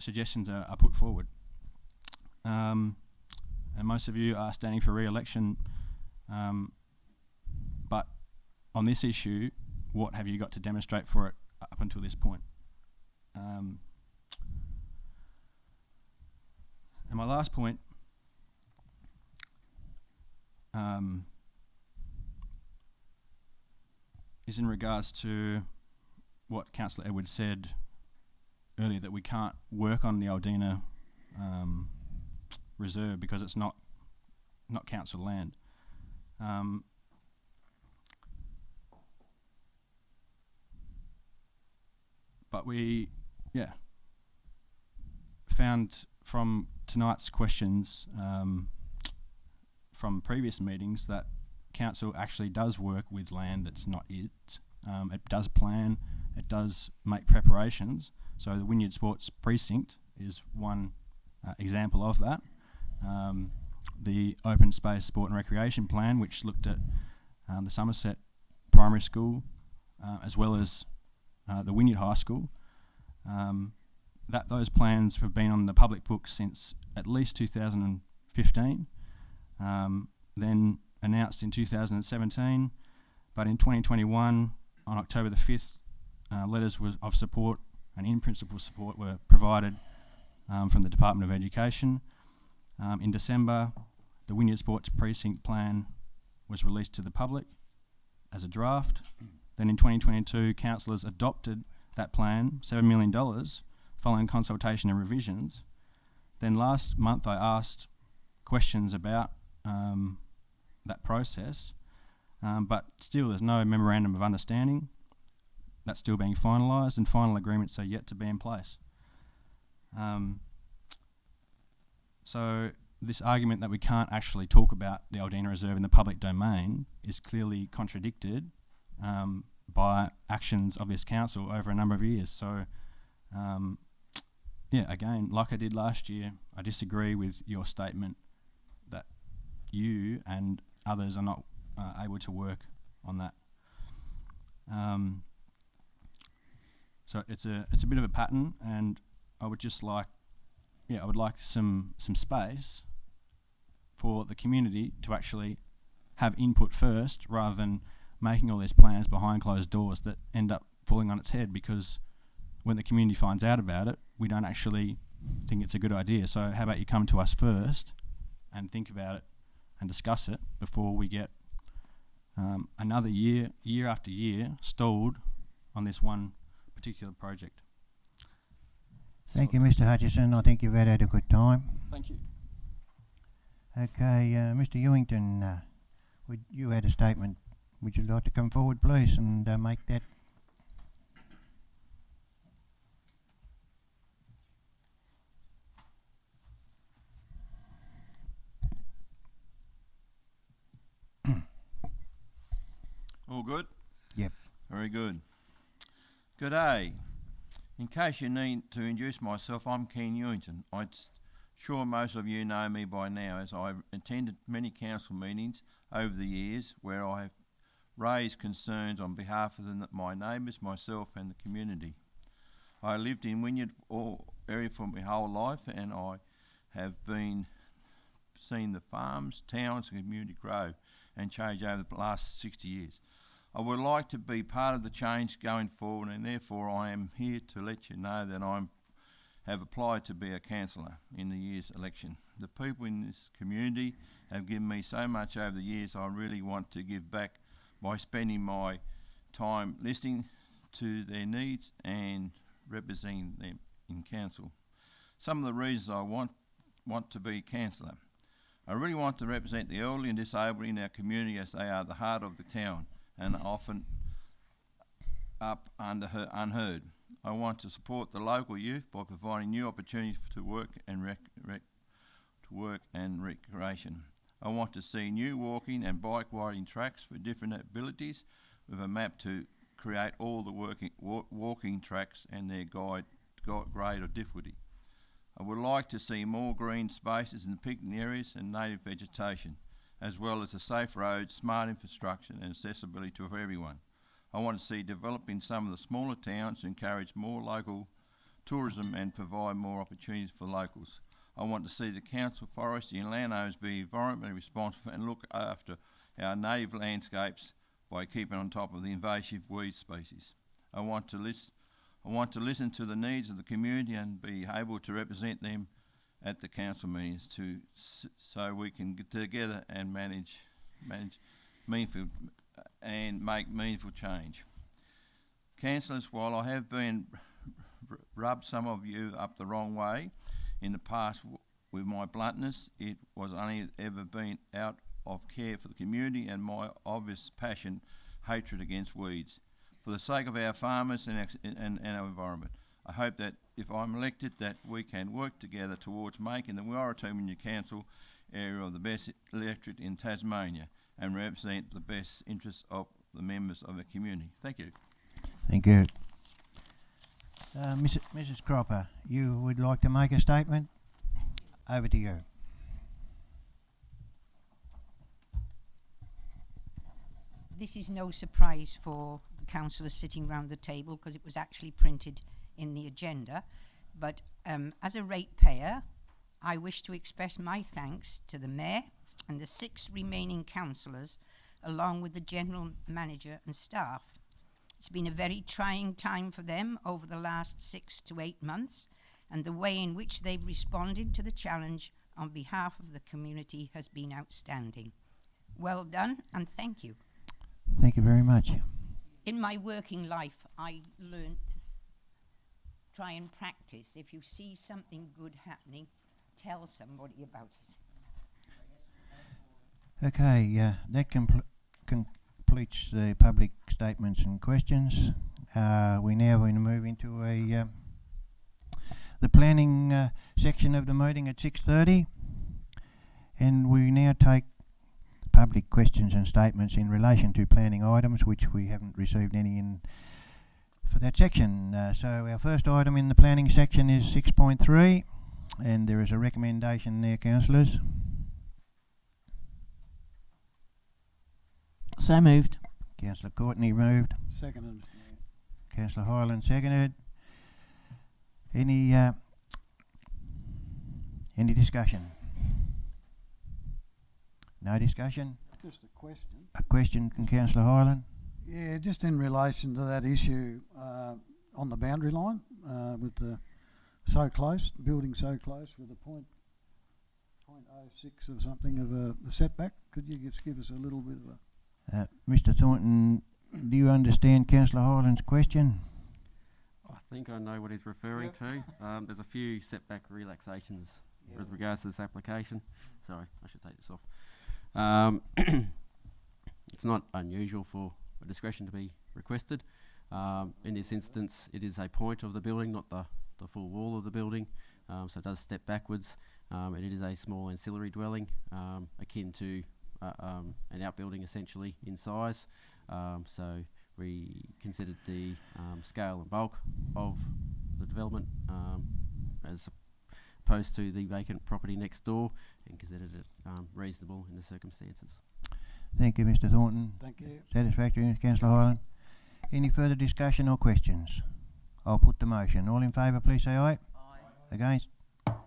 suggestions are put forward. And most of you are standing for re-election, but on this issue, what have you got to demonstrate for it up until this point? And my last point is in regards to what Councillor Edwards said earlier, that we can't work on the Aldina reserve because it's not council land. But we, found from tonight's questions from previous meetings that council actually does work with land that's not it. It does plan, it does make preparations. So the Wynyard Sports Precinct is one example of that. The Open Space Sport and Recreation Plan, which looked at the Somerset Primary School as well as the Wynyard High School. Those plans have been on the public books since at least 2015, then announced in 2017, but in 2021, on October the 5th, letters of support and in-principle support were provided from the Department of Education. In December, the Wynyard Sports Precinct Plan was released to the public as a draft. Then in 2022, councillors adopted that plan, $7 million, following consultation and revisions. Then last month I asked questions about that process, but still there's no memorandum of understanding. That's still being finalised, and final agreements are yet to be in place. So this argument that we can't actually talk about the Aldina Reserve in the public domain is clearly contradicted by actions of this council over a number of years. So again, like I did last year, I disagree with your statement that you and others are not able to work on that. So it's a bit of a pattern, and I would just like, I would like some space for the community to actually have input first, rather than making all these plans behind closed doors that end up falling on its head, because when the community finds out about it, we don't actually think it's a good idea. So how about you come to us first and think about it and discuss it before we get another year after year stalled on this one particular project. Thank you, Mr. Hutchison. I think you've had adequate time. Thank you. Okay, Mr. Ewington, you had a statement. Would you like to come forward, please, and make that? All good? Yep. Very good. Good day. In case you need to introduce myself, I'm Ken Ewington. I'm sure most of you know me by now, as I've attended many council meetings over the years where I have raised concerns on behalf of my neighbours, myself and the community. I lived in Wynyard area for my whole life, and I have seen the farms, towns and community grow and change over the last 60 years. I would like to be part of the change going forward, and therefore I am here to let you know that I have applied to be a councillor in the year's election. The people in this community have given me so much over the years. I really want to give back by spending my time listening to their needs and representing them in council. Some of the reasons I want to be councillor. I really want to represent the elderly and disabled in our community, as they are the heart of the town and often unheard. I want to support the local youth by providing new opportunities to work and recreation. I want to see new walking and bike riding tracks for different abilities, with a map to create all the walking tracks and their grade of difficulty. I would like to see more green spaces in picnic areas and native vegetation, as well as a safe roads, smart infrastructure and accessibility for everyone. I want to see developing some of the smaller towns to encourage more local tourism and provide more opportunities for locals. I want to see the council, forestry and landowners be environmentally responsible and look after our native landscapes by keeping on top of the invasive weed species. I want to listen to the needs of the community and be able to represent them at the council meetings so we can get together and manage meaningful and make meaningful change. Councillors, while I have been rubbed some of you up the wrong way in the past with my bluntness, it was only ever been out of care for the community and my obvious hatred against weeds. For the sake of our farmers and our environment, I hope that if I'm elected that we can work together towards making the Waratah Wynyard Council area of the best electorate in Tasmania and represent the best interests of the members of the community. Thank you. Thank you. Mrs. Cropper, you would like to make a statement? Over to you. This is no surprise for the councillors sitting round the table because it was actually printed in the agenda. But as a ratepayer, I wish to express my thanks to the Mayor and the 6 remaining councillors, along with the General Manager and staff. It's been a very trying time for them over the last 6 to 8 months, and the way in which they've responded to the challenge on behalf of the community has been outstanding. Well done, and thank you. Thank you very much. In my working life, I learned to try and practice. If you see something good happening, tell somebody about it. Okay, that completes the public statements and questions. We now going to move into the planning section of the meeting at 6:30, and we now take public questions and statements in relation to planning items, which we haven't received any in for that section. So our first item in the planning section is 6.3, and there is a recommendation there, councillors. So moved. Councillor Courtney moved. Seconded. Councillor Hyland seconded. Any discussion? No discussion? Just a question. A question from Councillor Hyland. Yeah, just in relation to that issue on the boundary line with the building so close with a 0.06 or something of a setback. Could you just give us a little bit of a... Mr. Thornton, do you understand Councillor Hyland's question? I think I know what he's referring to. There's a few setback relaxations with regards to this application. Sorry, I should take this off. It's not unusual for a discretion to be requested. In this instance, it is a point of the building, not the full wall of the building, so it does step backwards, and it is a small ancillary dwelling, akin to an outbuilding essentially in size. So we considered the scale and bulk of the development as opposed to the vacant property next door, and considered it reasonable in the circumstances. Thank you, Mr. Thornton. Thank you. Satisfactory, Councillor Hyland. Any further discussion or questions? I'll put the motion. All in favour, please say aye. Aye. Against?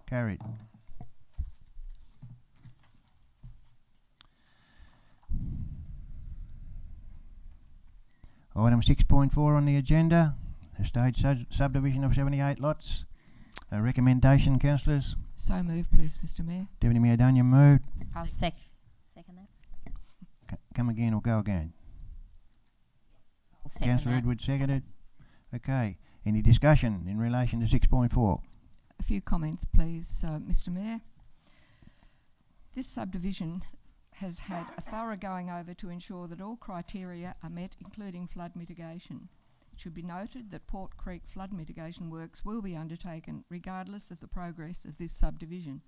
Carried. Item 6.4 on the agenda, the stage subdivision of 78 lots. A recommendation, councillors. So moved, please, Mr. Mayor. Deputy Mayor Dunyan moved. I'll second that. Come again or go again? I'll second Councillor that. Edwards seconded. Okay. Any discussion in relation to 6.4? A few comments, please, Mr. Mayor. This subdivision has had a thorough going over to ensure that all criteria are met, including flood mitigation. It should be noted that Port Creek flood mitigation works will be undertaken regardless of the progress of this subdivision.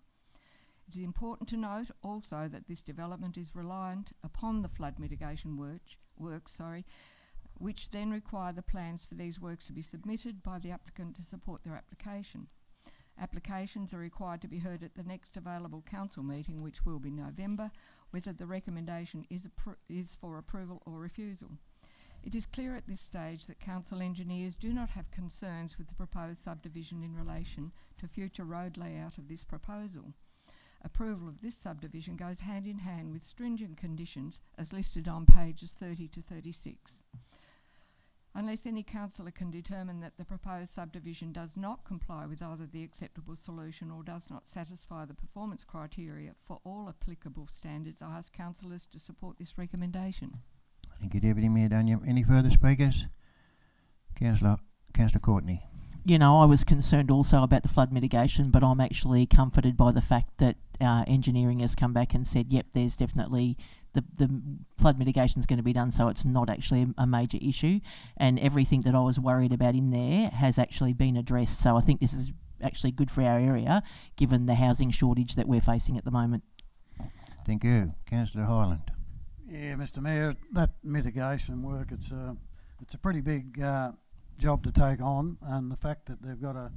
It is important to note also that this development is reliant upon the flood mitigation works, which then require the plans for these works to be submitted by the applicant to support their application. Applications are required to be heard at the next available council meeting, which will be November, whether the recommendation is for approval or refusal. It is clear at this stage that council engineers do not have concerns with the proposed subdivision in relation to future road layout of this proposal. Approval of this subdivision goes hand in hand with stringent conditions as listed on pages 30 to 36. Unless any councillor can determine that the proposed subdivision does not comply with either the acceptable solution or does not satisfy the performance criteria for all applicable standards, I ask councillors to support this recommendation. Thank you, Deputy Mayor Dunyam. Any further speakers? Councillor Courtney. You know, I was concerned also about the flood mitigation, but I'm actually comforted by the fact that engineering has come back and said, yep, there's definitely the flood mitigation is going to be done, so it's not actually a major issue. And everything that I was worried about in there has actually been addressed. So I think this is actually good for our area, given the housing shortage that we're facing at the moment. Thank you. Councillor Highland. Yeah, Mr Mayor, that mitigation work, it's a pretty big job to take on, and the fact that they've got to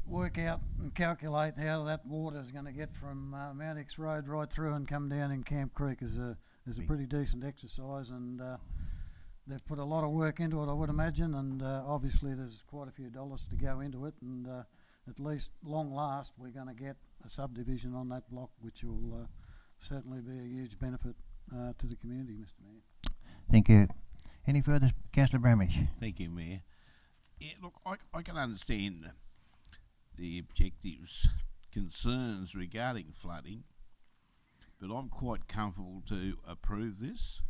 work out and calculate how that water is going to get from Mount X Road right through and come down in Camp Creek is a pretty decent exercise, and they've put a lot of work into it, I would imagine, and obviously there's quite a few dollars to go into it, and at least long last we're going to get a subdivision on that block, which will certainly be a huge benefit to the community, Mr Mayor. Thank you. Any further? Councillor Bramish. Thank you, Mayor. Yeah, look, I can understand the objectives, concerns regarding flooding, but I'm quite comfortable to approve this.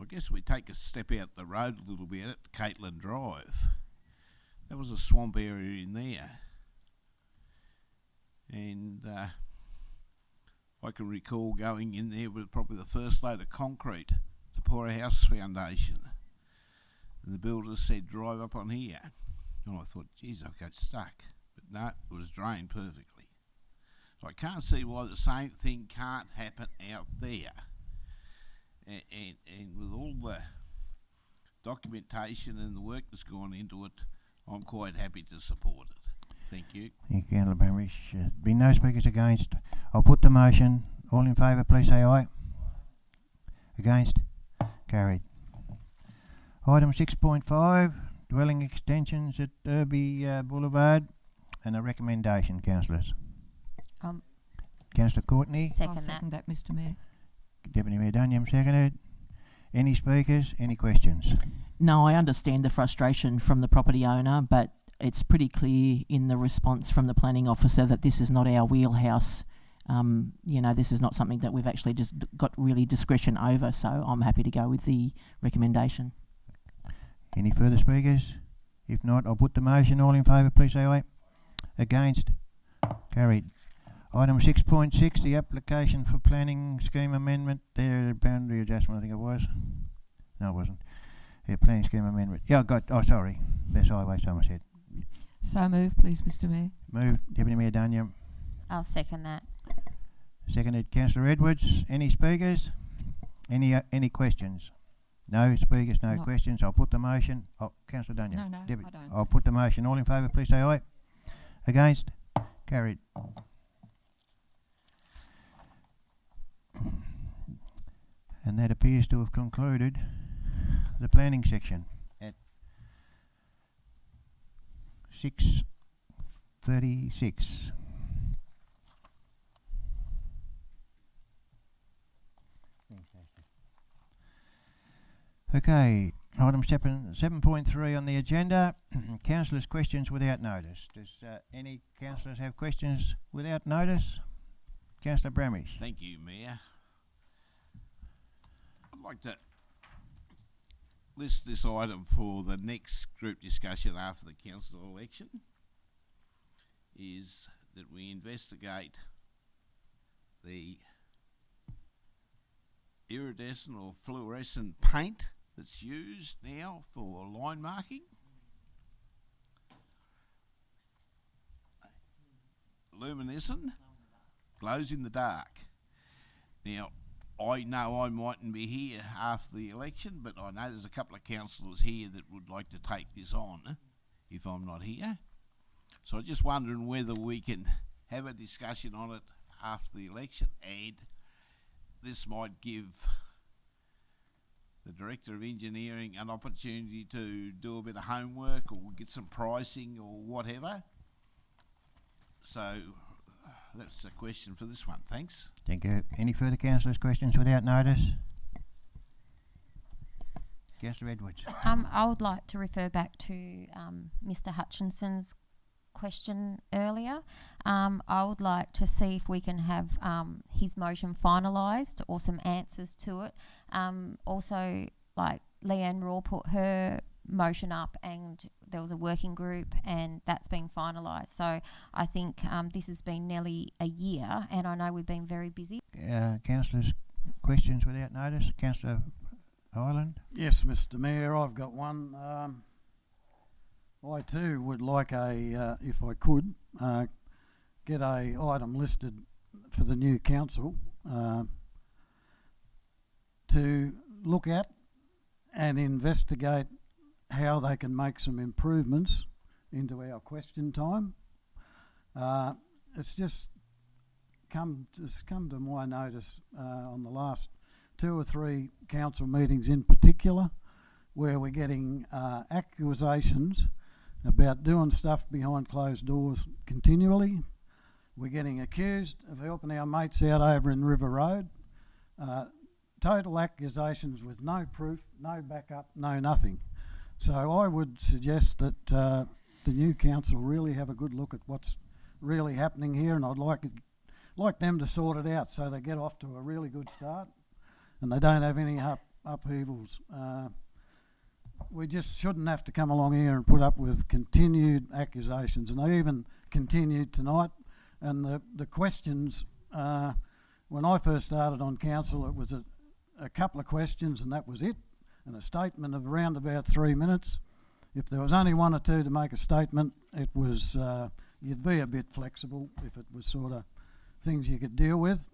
I guess we take a step out the road a little bit at Caitlin Drive. There was a swamp area in there, and I can recall going in there with probably the first load of concrete to pour a house foundation, and the builders said, drive up on here. And I thought, geez, I'll get stuck. But no, it was drained perfectly. So I can't see why the same thing can't happen out there. And with all the documentation and the work that's gone into it, I'm quite happy to support it. Thank you. Thank you, Councillor Bramish. Be no speakers against. I'll put the motion. All in favour, please say aye. Against? Carried. Item 6.5, dwelling extensions at Derby Boulevard, and a recommendation, councillors. Councillor Courtney. I'll second that, Mr Mayor. Deputy Mayor Dunyam seconded. Any speakers? Any questions? No, I understand the frustration from the property owner, but it's pretty clear in the response from the planning officer that this is not our wheelhouse. You know, this is not something that we've actually just got really discretion over, so I'm happy to go with the recommendation. Any further speakers? If not, I'll put the motion. All in favour, please say aye. Against? Carried. Item 6.6, the application for planning scheme amendment. There, boundary adjustment, I think it was. No, it wasn't. Yeah, planning scheme amendment. Yeah, sorry. Best Highway Somerset. So move, please, Mr Mayor. Move, Deputy Mayor Dunyam. I'll second that. Seconded, Councillor Edwards. Any speakers? Any questions? No speakers, no questions. I'll put the motion. Oh, Councillor Dunyam. No, I don't. I'll put the motion. All in favour, please say aye. Against? Carried. And that appears to have concluded the planning section at 6:36. Okay, item 7.3 on the agenda. Councillors' questions without notice. Does any councillors have questions without notice? Councillor Bramish. Thank you, Mayor. I'd like to list this item for the next group discussion after the council election, is that we investigate the iridescent or fluorescent paint that's used now for line marking. Luminescent, glows in the dark. Now, I know I mightn't be here after the election, but I know there's a couple of councillors here that would like to take this on if I'm not here. So I'm just wondering whether we can have a discussion on it after the election, and this might give the Director of Engineering an opportunity to do a bit of homework or get some pricing or whatever. So that's a question for this one. Thanks. Thank you. Any further councillors' questions without notice? Councillor Edwards. I would like to refer back to Mr. Hutchinson's question earlier. I would like to see if we can have his motion finalised or some answers to it. Also, like Leanne Raw put her motion up and there was a working group and that's been finalised. So I think this has been nearly a year and I know we've been very busy. Councillors' questions without notice? Councillor Ireland? Yes, Mr. Mayor, I've got one. I too would like if I could, get a item listed for the new council to look at and investigate how they can make some improvements into our question time. It's just come to my notice on the last 2 or 3 council meetings in particular, where we're getting accusations about doing stuff behind closed doors continually. We're getting accused of helping our mates out over in River Road. Total accusations with no proof, no backup, no nothing. So I would suggest that the new council really have a good look at what's really happening here, and I'd like them to sort it out so they get off to a really good start and they don't have any upheavals. We just shouldn't have to come along here and put up with continued accusations, and they even continued tonight. And the questions, when I first started on council, it was a couple of questions and that was it, and a statement of around about 3 minutes. If there was only 1 or 2 to make a statement, it was you'd be a bit flexible if it was sort of things you could deal with.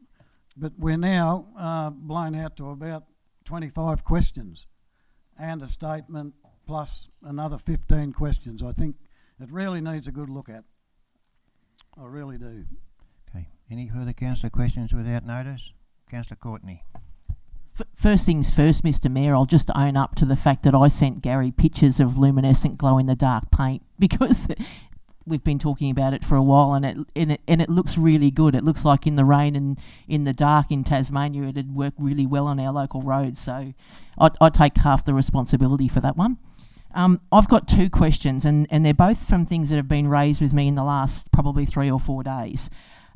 But we're now blown out to about 25 questions and a statement plus another 15 questions. I think it really needs a good look at. I really do. Okay. Any further councillor questions without notice? Councillor Courtney. First things first, Mr. Mayor, I'll just own up to the fact that I sent Gary pictures of luminescent glow-in-the-dark paint because we've been talking about it for a while, and it looks really good. It looks like in the rain and in the dark in Tasmania, it'd work really well on our local roads. So I take half the responsibility for that one. I've got 2 questions, and they're both from things that have been raised with me in the last probably 3 or 4 days.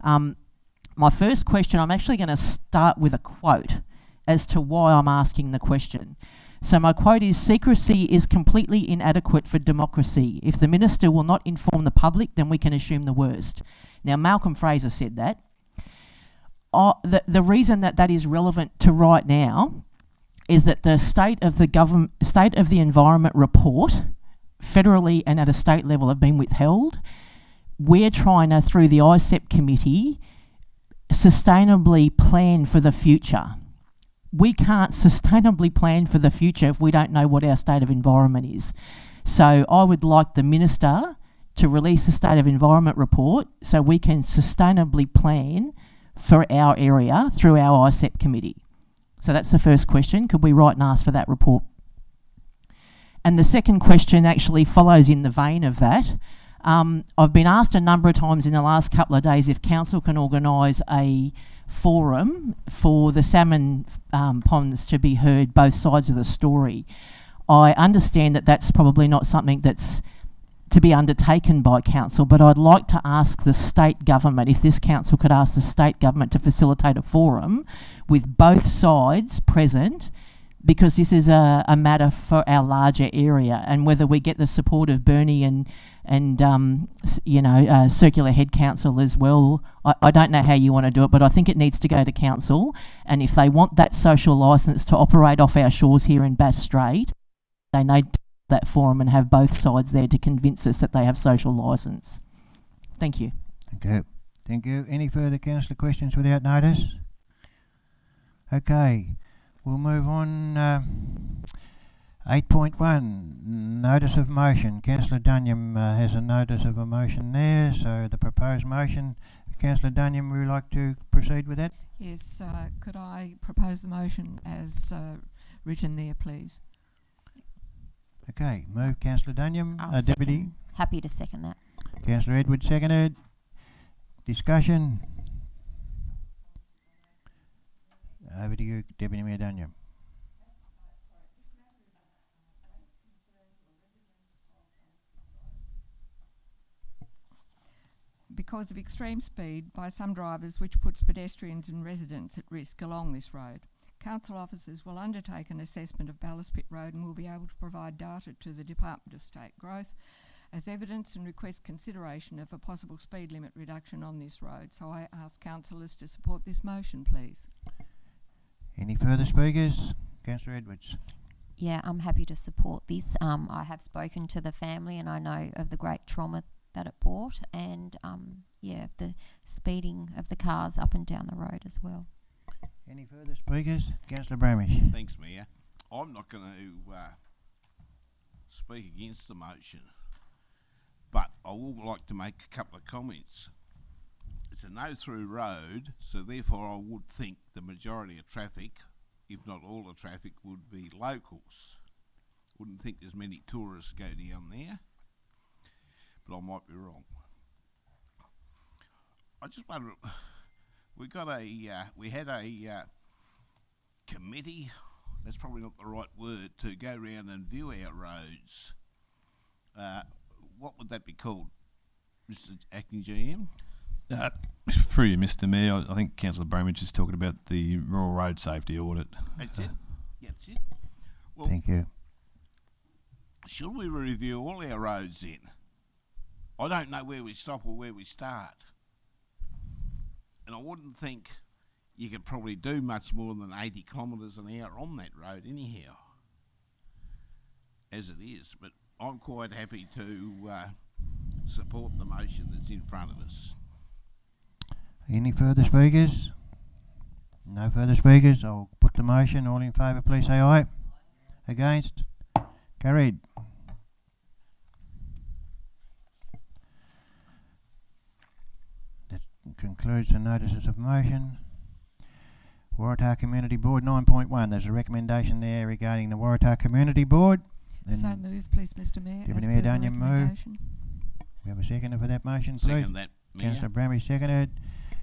My first question, I'm actually going to start with a quote as to why I'm asking the question. So my quote is, "Secrecy is completely inadequate for democracy. If the minister will not inform the public, then we can assume the worst." Now, Malcolm Fraser said that. The reason that is relevant to right now is that the State of the Environment report, federally and at a state level, have been withheld. We're trying to, through the ICEP committee, sustainably plan for the future. We can't sustainably plan for the future if we don't know what our state of environment is. So I would like the minister to release the State of Environment report so we can sustainably plan for our area through our ICEP committee. So that's the first question. Could we write and ask for that report? And the second question actually follows in the vein of that. I've been asked a number of times in the last couple of days if council can organise a forum for the salmon ponds to be heard, both sides of the story. I understand that that's probably not something that's to be undertaken by council, but I'd like to ask the state government, if this council could ask the state government to facilitate a forum with both sides present, because this is a matter for our larger area, and whether we get the support of Bernie and Circular Head Council as well. I don't know how you want to do it, but I think it needs to go to council, and if they want that social licence to operate off our shores here in Bass Strait, they need to that forum and have both sides there to convince us that they have social licence. Thank you. Okay. Thank you. Any further councillor questions without notice? Okay. We'll move on. 8.1, notice of motion. Councillor Dunyam has a notice of a motion there, so the proposed motion. Councillor Dunyam, would you like to proceed with that? Yes, could I propose the motion as written there, please. Okay, move Councillor Dunyam, I'll Deputy. second. Happy to second that. Councillor Edwards seconded. Discussion. Over to you, Deputy Mayor Dunyam. Because of extreme speed by some drivers, which puts pedestrians and residents at risk along this road. Council officers will undertake an assessment of Ballast Pit Road and will be able to provide data to the Department of State Growth as evidence and request consideration of a possible speed limit reduction on this road. So I ask councillors to support this motion, please. Any further speakers? Councillor Edwards. Yeah, I'm happy to support this. I have spoken to the family and I know of the great trauma that it brought, and the speeding of the cars up and down the road as well. Any further speakers? Councillor Bramish. Thanks, Mayor. I'm not going to speak against the motion, but I would like to make a couple of comments. It's a no-through road, so therefore I would think the majority of traffic, if not all the traffic, would be locals. Wouldn't think there's many tourists go down there, but I might be wrong. I just wonder, we had a committee, that's probably not the right word, to go around and view our roads. What would that be called, Mr. Acting GM? Through you, Mr. Mayor, I think Councillor Bramage is talking about the Rural Road Safety Audit. That's it. That's it. Well, Thank you. should we review all our roads then? I don't know where we stop or where we start. And I wouldn't think you could probably do much more than 80 kilometres an hour on that road anyhow, as it is. But I'm quite happy to support the motion that's in front of us. Any further speakers? No further speakers. I'll put the motion. All in favour, please say aye. Against? Carried. That concludes the notices of motion. Waratah Community Board 9.1. There's a recommendation there regarding the Waratah Community Board. So move, please, Mr. Mayor. Deputy as Mayor per the Dunyam move. recommendation. We have a seconder for that motion, please. Second that, Mayor. Councillor Bramish seconded.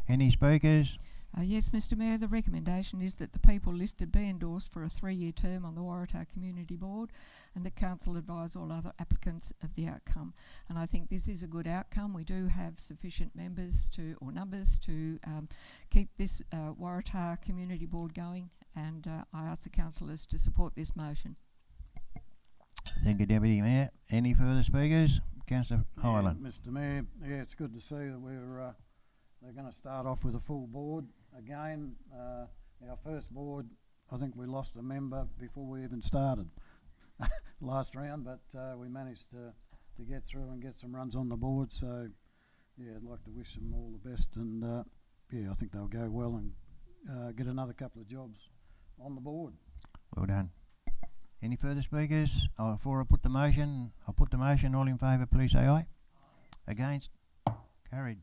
Any speakers? Yes, Mr. Mayor, the recommendation is that the people listed be endorsed for a 3-year term on the Waratah Community Board, and the council advise all other applicants of the outcome. And I think this is a good outcome. We do have sufficient numbers to keep this Waratah Community Board going, and I ask the councillors to support this motion. Thank you, Deputy Mayor. Any further speakers? Councillor Hyland. Yeah, Mr. Mayor, yeah, it's good to see that they're going to start off with a full board again. Our first board, I think we lost a member before we even started last round, but we managed to get through and get some runs on the board. So, yeah, I'd like to wish them all the best, and yeah, I think they'll go well and get another couple of jobs on the board. Well done. Any further speakers? Before I put the motion, I'll put the motion. All in favour, please say aye. Against? Carried.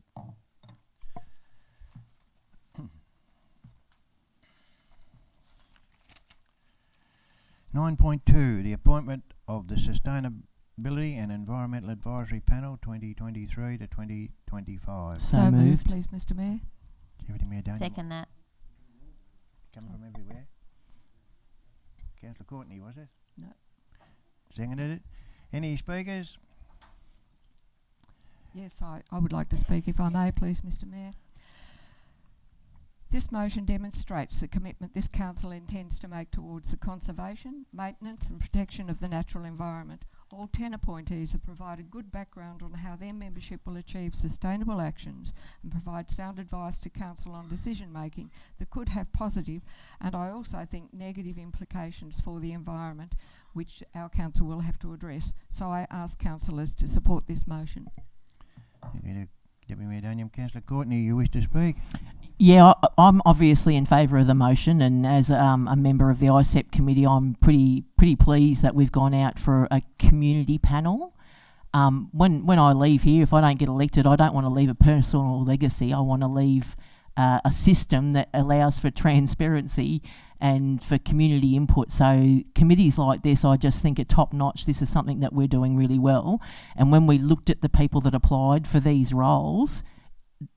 (9.2) The appointment of the Sustainability and Environmental Advisory Panel 2023 to 2025. So move, please, Mr. Mayor. Deputy Mayor Dunyam. Second that. Coming from everywhere. Councillor Courtney, was it? No. Seconded it. Any speakers? Yes, I would like to speak, if I may, please, Mr. Mayor. This motion demonstrates the commitment this council intends to make towards the conservation, maintenance and protection of the natural environment. All 10 appointees have provided good background on how their membership will achieve sustainable actions and provide sound advice to council on decision making that could have positive and I also think negative implications for the environment, which our council will have to address. So I ask councillors to support this motion. Thank you, Deputy Mayor Dunyam. Councillor Courtney, you wish to speak? Yeah, I'm obviously in favour of the motion, and as a member of the ICEP committee, I'm pretty pleased that we've gone out for a community panel. When I leave here, if I don't get elected, I don't want to leave a personal legacy. I want to leave a system that allows for transparency and for community input. So committees like this, I just think are top notch. This is something that we're doing really well. And when we looked at the people that applied for these roles,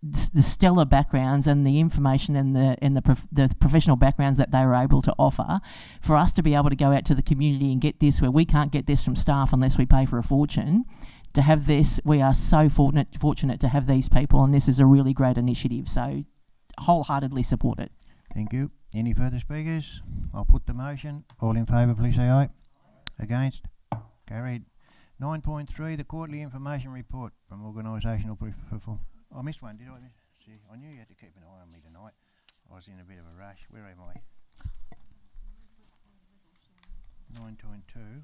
the stellar backgrounds and the information and the professional backgrounds that they were able to offer, for us to be able to go out to the community and get this, where we can't get this from staff unless we pay for a fortune, to have this, we are so fortunate to have these people, and this is a really great initiative. So wholeheartedly support it. Thank you. Any further speakers? I'll put the motion. All in favour, please say aye. Against? Carried. 9.3, the quarterly information report from organisational performance. I missed one, did I? See, I knew you had to keep an eye on me tonight. I was in a bit of a rush. Where am I? 9.2.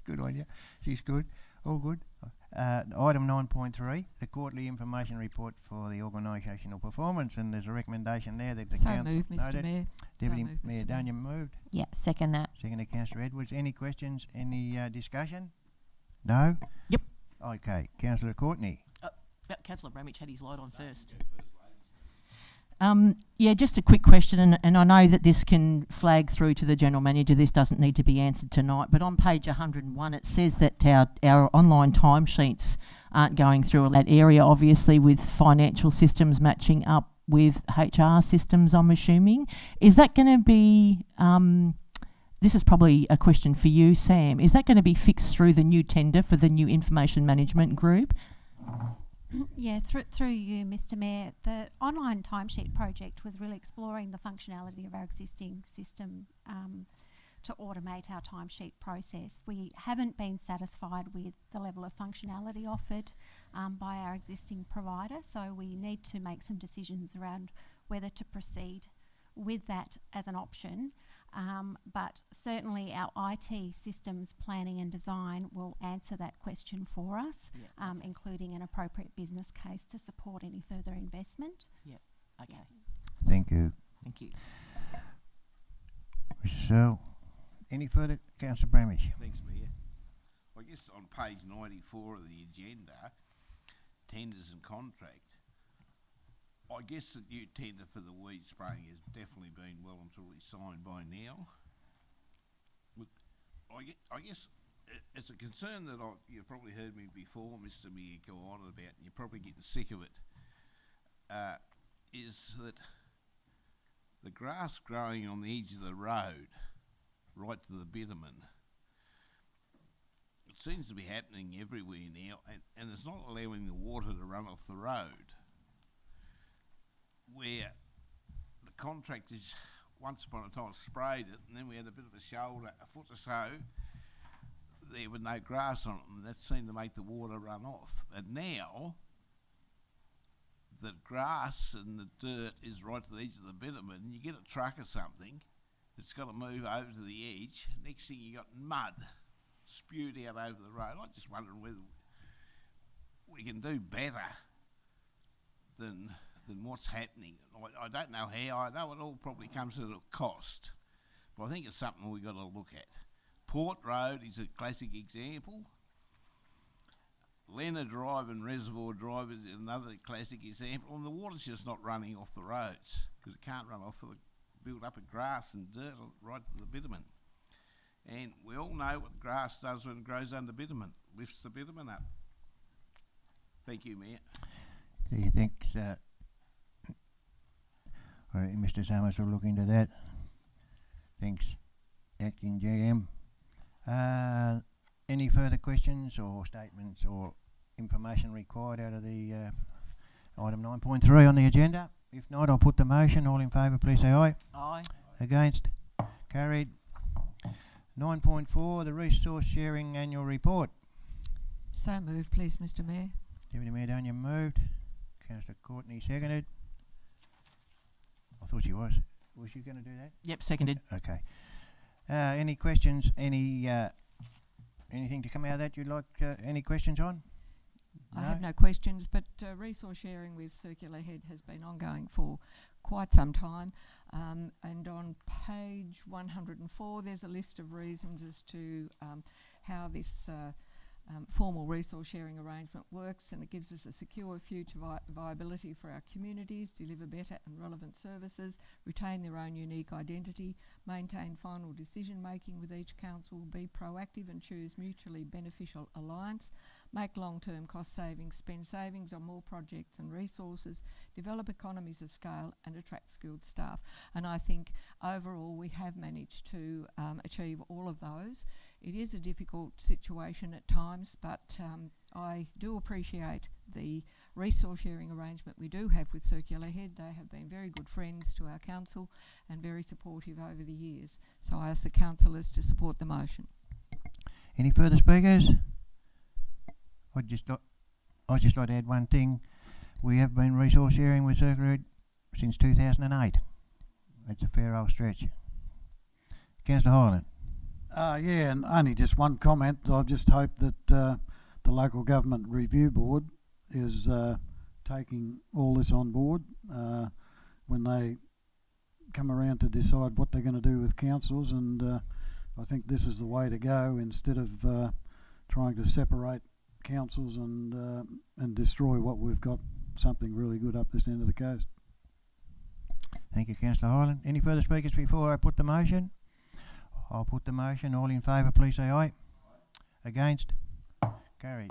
Good on you. She's good. All good. Item 9.3, the quarterly information report for the organisational performance, and there's a recommendation there that the council move, Mr. noted. Mayor. Deputy Move, Mayor Mr. Daniel moved. Yeah, second that. Seconded Councillor Edwards. Any questions? Any discussion? No? Yep. Okay. Councillor Courtney. Councillor Bramich had his light on first. Yeah, just a quick question, and I know that this can flag through to the General Manager. This doesn't need to be answered tonight, but on page 101 it says that our online timesheets aren't going through that area, obviously with financial systems matching up with HR systems, I'm assuming. Is that going to be, this is probably a question for you, Sam, is that going to be fixed through the new tender for the new information management group? Yeah, through you, Mr. Mayor. The online timesheet project was really exploring the functionality of our existing system to automate our timesheet process. We haven't been satisfied with the level of functionality offered by our existing provider, so we need to make some decisions around whether to proceed with that as an option. But certainly our IT systems planning and design will answer that question for us, including an appropriate business case to support any further investment. Yep. Okay. Thank you. Thank you. Mr. Searle. Any further? Councillor Bramich. Thanks, Mayor. I guess on page 94 of the agenda, tenders and contract, I guess the new tender for the weed spraying has definitely been well and truly signed by now. I guess it's a concern that you've probably heard me before, Mr. Mayor, go on about, and you're probably getting sick of it, is that the grass growing on the edge of the road, right to the bitumen, it seems to be happening everywhere now, and it's not allowing the water to run off the road, where the contractors once upon a time sprayed it, and then we had a bit of a shoulder, a foot or so, there with no grass on it, and that seemed to make the water run off. And now, the grass and the dirt is right to the edge of the bitumen, and you get a truck or something that's got to move over to the edge, next thing you got mud spewed out over the road. I'm just wondering whether we can do better than what's happening. I don't know how. I know it all probably comes at a cost, but I think it's something we've got to look at. Port Road is a classic example. Leonard Drive and Reservoir Drive is another classic example, and the water's just not running off the roads because it can't run off for the build up of grass and dirt right to the bitumen. And we all know what the grass does when it grows under bitumen, lifts the bitumen up. Thank you, Mayor. Do you think Mr. Summers will look into that? Thanks, Acting GM. Any further questions or statements or information required out of the item 9.3 on the agenda? If not, I'll put the motion. All in favour, please say aye. Aye. Against? Carried. 9.4, the Resource Sharing Annual Report. So move, please, Mr. Mayor. Deputy Mayor Daniel moved. Councillor Courtney seconded. I thought she was. Was she going to do that? Yep, seconded. Okay. Any questions? Anything to come out of that you'd like? Any questions on? I have no questions, but resource sharing with Circular Head has been ongoing for quite some time. And on page page 104, there's a list of reasons as to how this formal resource sharing arrangement works, and it gives us a secure future viability for our communities, deliver better and relevant services, retain their own unique identity, maintain final decision making with each council, be proactive and choose mutually beneficial alliance, make long-term cost savings, spend savings on more projects and resources, develop economies of scale and attract skilled staff. And I think overall we have managed to achieve all of those. It is a difficult situation at times, but I do appreciate the resource sharing arrangement we do have with Circular Head. They have been very good friends to our council and very supportive over the years. So I ask the councillors to support the motion. Any further speakers? I'd just like to add one thing. We have been resource sharing with Circular Head since 2008. That's a fair old stretch. Councillor Hyland. Yeah, and only just one comment. I just hope that the Local Government Review Board is taking all this on board when they come around to decide what they're going to do with councils, and I think this is the way to go instead of trying to separate councils and destroy what we've got, something really good up this end of the coast. Thank you, Councillor Hyland. Any further speakers before I put the motion? I'll put the motion. All in favour, please say aye. Against? Carried.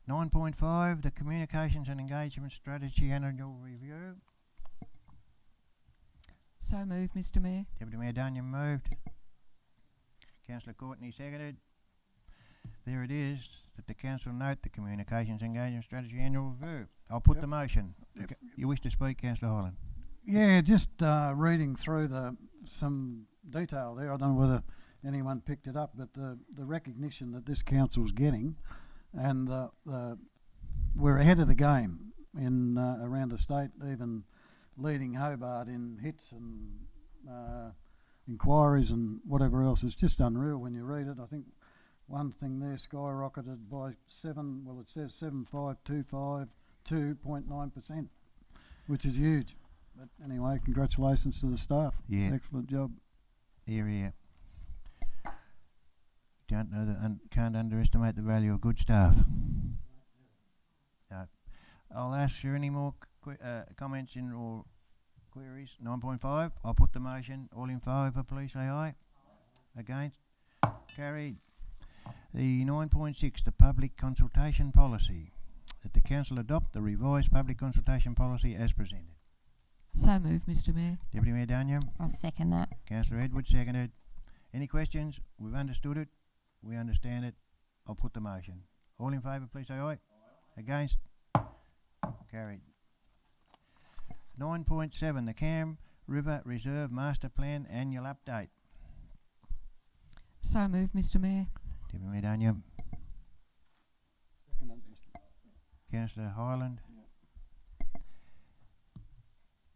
9.5, the Communications and Engagement Strategy Annual Review. So moved, Mr Mayor. Deputy Mayor Dunyan moved. Councillor Courtney seconded. There it is, that the council note the Communications and Engagement Strategy Annual Review. I'll put the motion. Yep. You wish to speak, Councillor Hyland? Yeah, just reading through some detail there. I don't know whether anyone picked it up, but the recognition that this council's getting, and we're ahead of the game in around the state, even leading Hobart in hits and inquiries and whatever else. It's just unreal when you read it. I think one thing there skyrocketed by it says 7,525, which is huge. But anyway, congratulations to the staff. Yeah. Excellent job. Here, here. Can't underestimate the value of good staff. I'll ask you any more comments or queries. 9.5, I'll put the motion. All in favour, please say aye. Against? Carried. The 9.6, the Public Consultation Policy. That the Council adopt the revised Public Consultation Policy as presented. So moved, Mr Mayor. Deputy Mayor Dunyan. I'll second that. Councillor Edwards seconded. Any questions? We've understood it. We understand it. I'll put the motion. All in favour, please say aye. Against? Carried. 9.7, the Cam River Reserve Master Plan Annual Update. So moved, Mr Mayor. Deputy Mayor Dunyan. Councillor Hyland.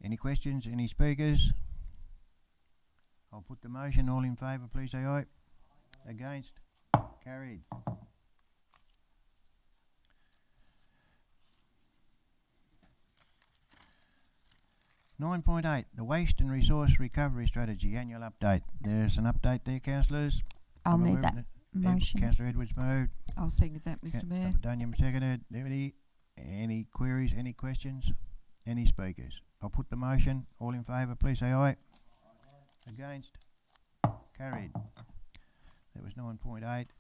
Any questions? Any speakers? I'll put the motion. All in favour, please say aye. Against? Carried. .8, the Waste and Resource Recovery Strategy Annual Update. There's an update there, councillors. I'll move that motion. Councillor Edwards moved. I'll second that, Mr Mayor. Dunyan seconded. Deputy, any queries, any questions? Any speakers? I'll put the motion. All in favour, please say aye. Against? Carried. That was 9.8.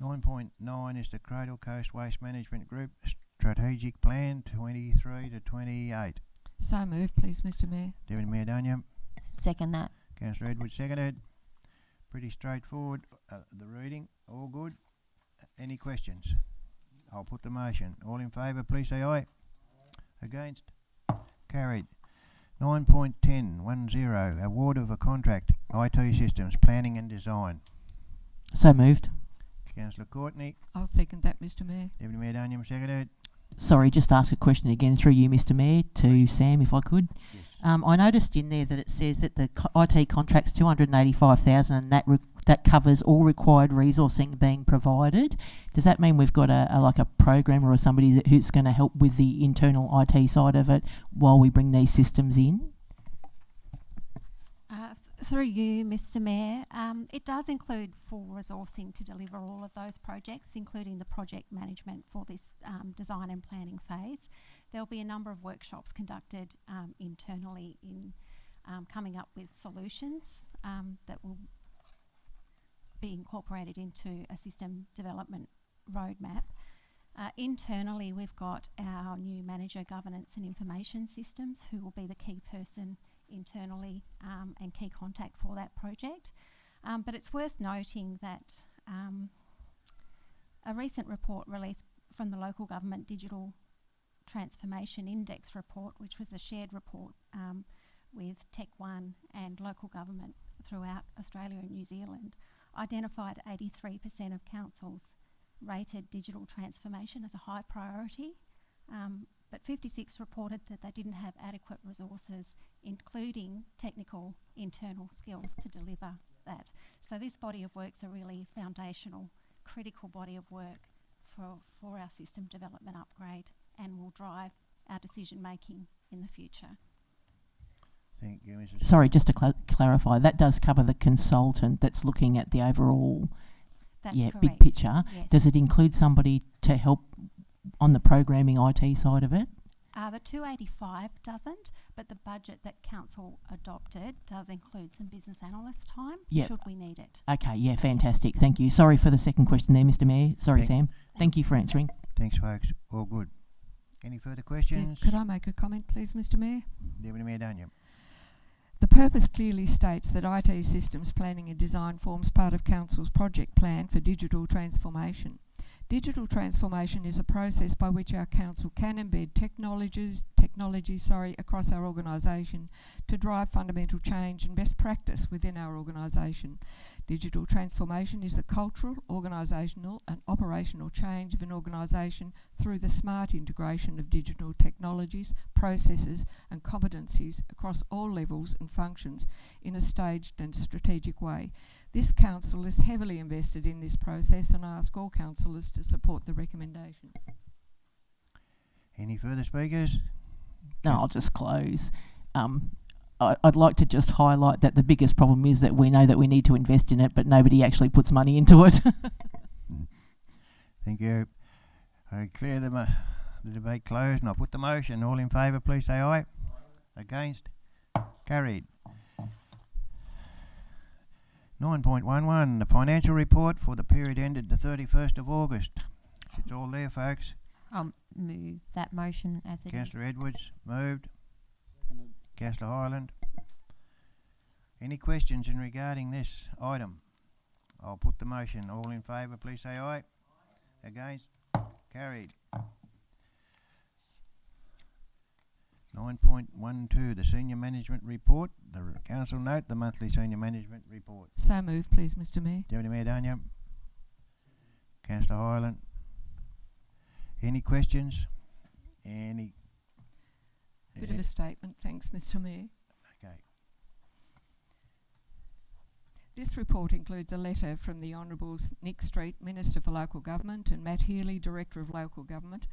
9.9 is the Cradle Coast Waste Management Group Strategic Plan 23 to 28. So moved, please, Mr Mayor. Deputy Mayor Dunyan. Second that. Councillor Edwards seconded. Pretty straightforward, the reading. All good. Any questions? I'll put the motion. All in favour, please say aye. Against? Carried. 9.10, award of a contract, IT Systems, Planning and Design. So moved. Councillor Courtney. I'll second that, Mr Mayor. Deputy Mayor Dunyan seconded. Sorry, just ask a question again through you, Mr Mayor, to Sam, if I could. Yes. I noticed in there that it says that the IT contract's $285,000 and that covers all required resourcing being provided. Does that mean we've got a programmer or somebody who's going to help with the internal IT side of it while we bring these systems in? Through you, Mr. Mayor, it does include full resourcing to deliver all of those projects, including the project management for this design and planning phase. There'll be a number of workshops conducted internally in coming up with solutions that will be incorporated into a system development roadmap. Internally, we've got our new manager governance and information systems, who will be the key person internally and key contact for that project. But it's worth noting that a recent report released from the Local Government Digital Transformation Index report, which was a shared report with Tech One and local government throughout Australia and New Zealand, identified 83% of councils rated digital transformation as a high priority, but 56 reported that they didn't have adequate resources, including technical internal skills, to deliver that. So this body of work's a really foundational, critical body of work for our system development upgrade, and will drive our decision making in the future. Thank you, Mrs. Sorry, just to clarify, that does cover the consultant that's looking at the overall That's big correct. picture. Yes. Does it include somebody to help on the programming IT side of it? The 285 doesn't, but the budget that council adopted does include some business analyst time, Yep. should we need it. Okay, yeah, fantastic. Thank you. Sorry for the second question there, Mr. Mayor. Sorry, Sam. Thank you for answering. Thanks, folks. All good. Any further Yeah, questions? could I make a comment, please, Mr. Mayor? Deputy Mayor Daniel. The purpose clearly states that IT systems planning and design forms part of Council's project plan for digital transformation. Digital transformation is a process by which our council can embed technology across our organisation to drive fundamental change and best practice within our organisation. Digital transformation is the cultural, organisational and operational change of an organisation through the smart integration of digital technologies, processes and competencies across all levels and functions in a staged and strategic way. This council is heavily invested in this process, and I ask all councillors to support the recommendation. Any further speakers? No, I'll just close. I'd like to just highlight that the biggest problem is that we know that we need to invest in it, but nobody actually puts money into it. Thank you. I declare the debate closed, and I'll put the motion. All in favour, please say aye. Against? Carried. 9.11, the financial report for the period ended the 31st of August. It's all there, folks. I'll move that motion as it is. Councillor Edwards moved. Councillor Highland. Any questions in regarding this item? I'll put the motion. All in favour, please say aye. Against? Carried. 9.12, the senior management report. The council note, the monthly senior management report. So move, please, Mr. Mayor. Deputy Mayor Daniel. Councillor Highland. Any questions? Any? Bit of a statement, thanks, Mr. Mayor. Okay. This report includes a letter from the Honourable Nick Street, Minister for Local Government, and Matt Healy, Director of Local Government.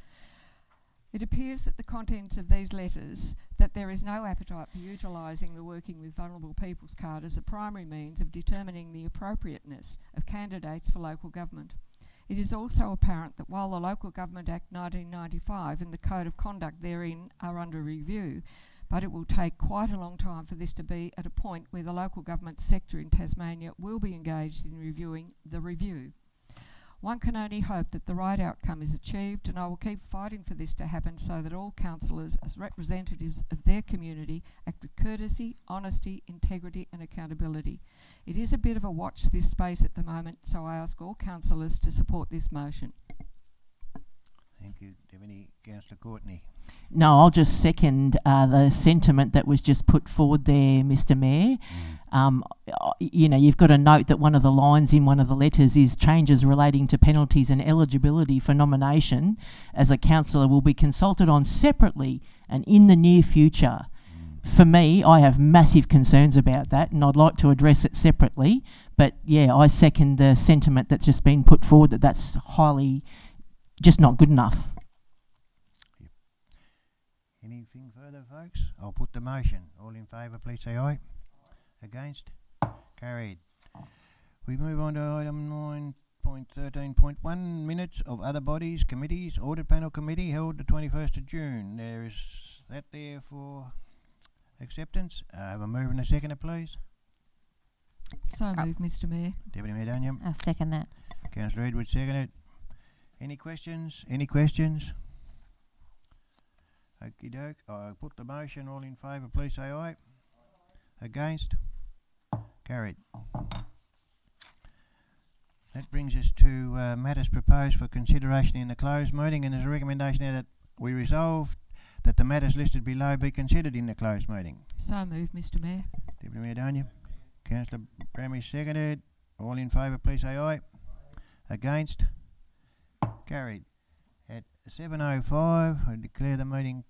It appears that the contents of these letters, that there is no appetite for utilising the Working with Vulnerable Peoples card as a primary means of determining the appropriateness of candidates for local government. It is also apparent that while the Local Government Act 1995 and the Code of Conduct therein are under review, but it will take quite a long time for this to be at a point where the local government sector in Tasmania will be engaged in reviewing the review. One can only hope that the right outcome is achieved, and I will keep fighting for this to happen so that all councillors, as representatives of their community, act with courtesy, honesty, integrity and accountability. It is a bit of a watch this space at the moment, so I ask all councillors to support this motion. Thank you, Deputy Councillor Courtney. No, I'll just second the sentiment that was just put forward there, Mr. Mayor. You know, you've got to note that one of the lines in one of the letters is changes relating to penalties and eligibility for nomination as a councillor will be consulted on separately and in the near future. For me, I have massive concerns about that, and I'd like to address it separately. But yeah, I second the sentiment that's just been put forward, that that's highly just not good enough. Yep. Anything further, folks? I'll put the motion. All in favour, please say aye. Against? Carried. We move on to item 9.13.1, minutes of other bodies, committees. Audit Panel Committee held the 21st of June. There is that there for acceptance. Have a mover and a seconder, please. So moved, Mr Mayor. Deputy Mayor Daniel. I'll second that. Councillor Edwards, seconded. Any questions? Any questions? Okie doke. I'll put the motion. All in favour, please say aye. Against? Carried. That brings us to matters proposed for consideration in the closed meeting, and there's a recommendation there that we resolve that the matters listed below be considered in the closed meeting. So moved, Mr Mayor. Deputy Mayor Daniel. Councillor Brammy, seconded. All in favour, please say aye. Against? Carried. At 7:05, I declare the meeting